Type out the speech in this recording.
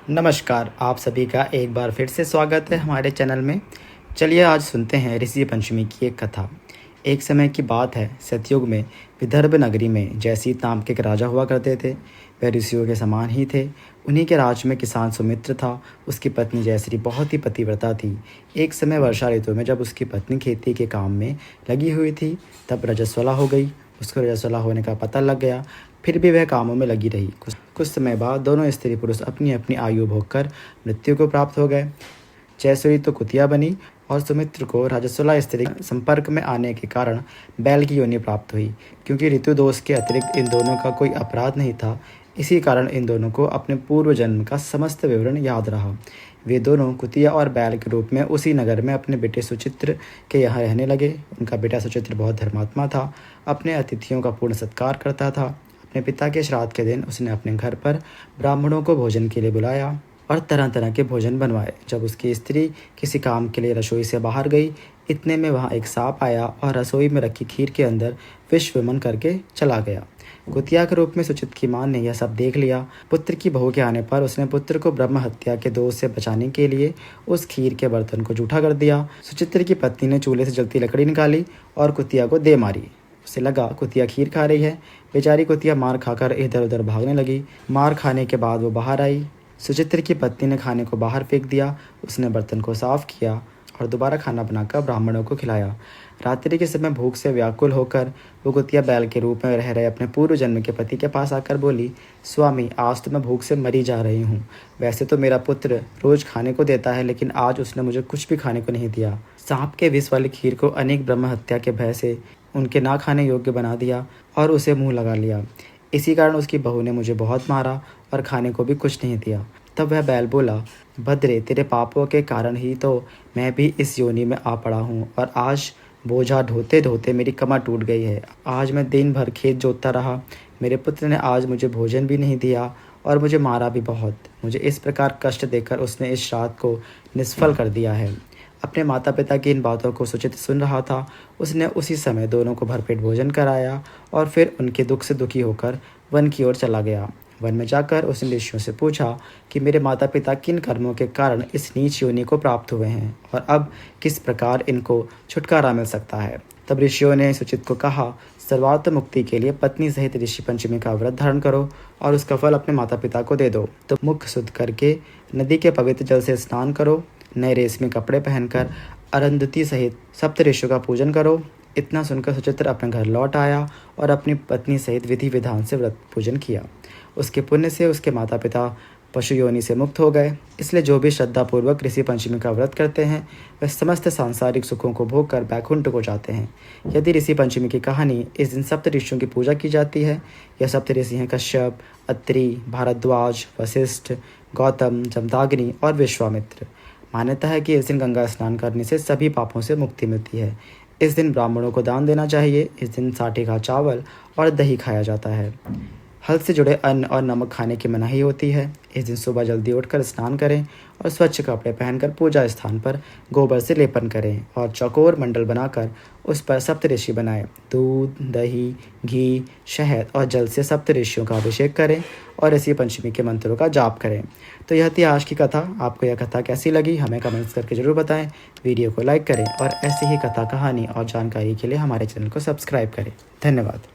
नमस्कार, आप सभी का एक बार फिर से स्वागत है हमारे चैनल में। चलिए आज सुनते हैं ऋषि पंचमी की एक कथा। एक समय की बात है, सतयुग में विदर्भ नगरी में जयसीत नाम के एक राजा हुआ करते थे। वह ऋषियों के समान ही थे। उन्हीं के राज में किसान सुमित्र था। उसकी पत्नी जयश्री बहुत ही पतिव्रता थी। एक समय वर्षा ऋतु में जब उसकी पत्नी खेती के काम में लगी हुई थी, तब रजस्वला हो गई। उसको रजस्वला होने का पता लग गया, फिर भी वह कामों में लगी रही। कुछ समय बाद दोनों स्त्री पुरुष अपनी अपनी आयु भोग कर मृत्यु को प्राप्त हो गए। जयश्री तो कुतिया बनी और सुमित्र को रजस्वला स्त्री संपर्क में आने के कारण बैल की योनि प्राप्त हुई। क्योंकि ऋतु दोष के अतिरिक्त इन दोनों का कोई अपराध नहीं था, इसी कारण इन दोनों को अपने पूर्व जन्म का समस्त विवरण याद रहा। वे दोनों कुतिया और बैल के रूप में उसी नगर में अपने बेटे सुचित्र के यहाँ रहने लगे। उनका बेटा सुचित्र बहुत धर्मात्मा था, अपने अतिथियों का पूर्ण सत्कार करता था। अपने पिता के श्राद्ध के दिन उसने अपने घर पर ब्राह्मणों को भोजन के लिए बुलाया और तरह तरह के भोजन बनवाए। जब उसकी स्त्री किसी काम के लिए रसोई से बाहर गई, इतने में वहाँ एक सांप आया और रसोई में रखी खीर के अंदर विष विमन करके चला गया। कुतिया के रूप में सुचित की मां ने यह सब देख लिया। पुत्र की बहू के आने पर उसने पुत्र को ब्रह्म हत्या के दोष से बचाने के लिए उस खीर के बर्तन को जूठा कर दिया। सुचित्र की पत्नी ने चूल्हे से जलती लकड़ी निकाली और कुतिया को दे मारी। उसे लगा कुतिया खीर खा रही है। बेचारी कुतिया मार खाकर इधर उधर भागने लगी। मार खाने के बाद वो बाहर आई। सुचित्र की पत्नी ने खाने को बाहर फेंक दिया। उसने बर्तन को साफ किया और दोबारा खाना बनाकर ब्राह्मणों को खिलाया। रात्रि के समय भूख से व्याकुल होकर वो कुतिया बैल के रूप में रह रहे अपने पूर्व जन्म के पति के पास आकर बोली, स्वामी, आज तो मैं भूख से मरी जा रही हूँ। वैसे तो मेरा पुत्र रोज खाने को देता है, लेकिन आज उसने मुझे कुछ भी खाने को नहीं दिया। सांप के विष वाली खीर को अनेक ब्रह्म हत्या के भय से उनके ना खाने योग्य बना दिया और उसे मुंह लगा लिया। इसी कारण उसकी बहू ने मुझे बहुत मारा और खाने को भी कुछ नहीं दिया। तब वह बैल बोला, भद्रे, तेरे पापों के कारण ही तो मैं भी इस योनि में आ पड़ा हूँ और आज बोझा ढोते ढोते मेरी कमर टूट गई है। आज मैं दिन भर खेत जोतता रहा। मेरे पुत्र ने आज मुझे भोजन भी नहीं दिया और मुझे मारा भी बहुत। मुझे इस प्रकार कष्ट देकर उसने इस श्राद्ध को निष्फल कर दिया है। अपने माता पिता की इन बातों को सुचित सुन रहा था। उसने उसी समय दोनों को भरपेट भोजन कराया और फिर उनके दुख से दुखी होकर वन की ओर चला गया। वन में जाकर उसने ऋषियों से पूछा कि मेरे माता पिता किन कर्मों के कारण इस नीच योनि को प्राप्त हुए हैं और अब किस प्रकार इनको छुटकारा मिल सकता है। तब ऋषियों ने सुचित को कहा, सर्वार्थ मुक्ति के लिए पत्नी सहित ऋषि पंचमी का व्रत धारण करो और उसका फल अपने माता पिता को दे दो। तो मुख शुद्ध करके नदी के पवित्र जल से स्नान करो। नए रेशमी कपड़े पहनकर अरुंधति सहित सप्त ऋषियों का पूजन करो। इतना सुनकर सुचित्र अपने घर लौट आया और अपनी पत्नी सहित विधि विधान से व्रत पूजन किया। उसके पुण्य से उसके माता पिता पशु योनि से मुक्त हो गए। इसलिए जो भी श्रद्धापूर्वक ऋषि पंचमी का व्रत करते हैं, वह समस्त सांसारिक सुखों को भोग कर बैकुंठ को जाते हैं। यदि ऋषि पंचमी की कहानी, इस दिन सप्त ऋषियों की पूजा की जाती है। यह सप्त ऋषि हैं कश्यप, अत्रि, भारद्वाज, वशिष्ठ, गौतम, जमदाग्नि और विश्वामित्र। मान्यता है कि इस दिन गंगा स्नान करने से सभी पापों से मुक्ति मिलती है। इस दिन ब्राह्मणों को दान देना चाहिए। इस दिन साठी का चावल और दही खाया जाता है। हल से जुड़े अन्न और नमक खाने की मनाही होती है। इस दिन सुबह जल्दी उठकर स्नान करें और स्वच्छ कपड़े पहनकर पूजा स्थान पर गोबर से लेपन करें और चौकोर मंडल बनाकर उस पर सप्तऋषि बनाएं। दूध, दही, घी, शहद और जल से सप्तऋषियों का अभिषेक करें और ऋषि पंचमी के मंत्रों का जाप करें। तो यह थी आज की कथा। आपको यह कथा कैसी लगी हमें कमेंट्स करके जरूर बताएं। वीडियो को लाइक करें और ऐसी ही कथा, कहानी और जानकारी के लिए हमारे चैनल को सब्सक्राइब करें। धन्यवाद।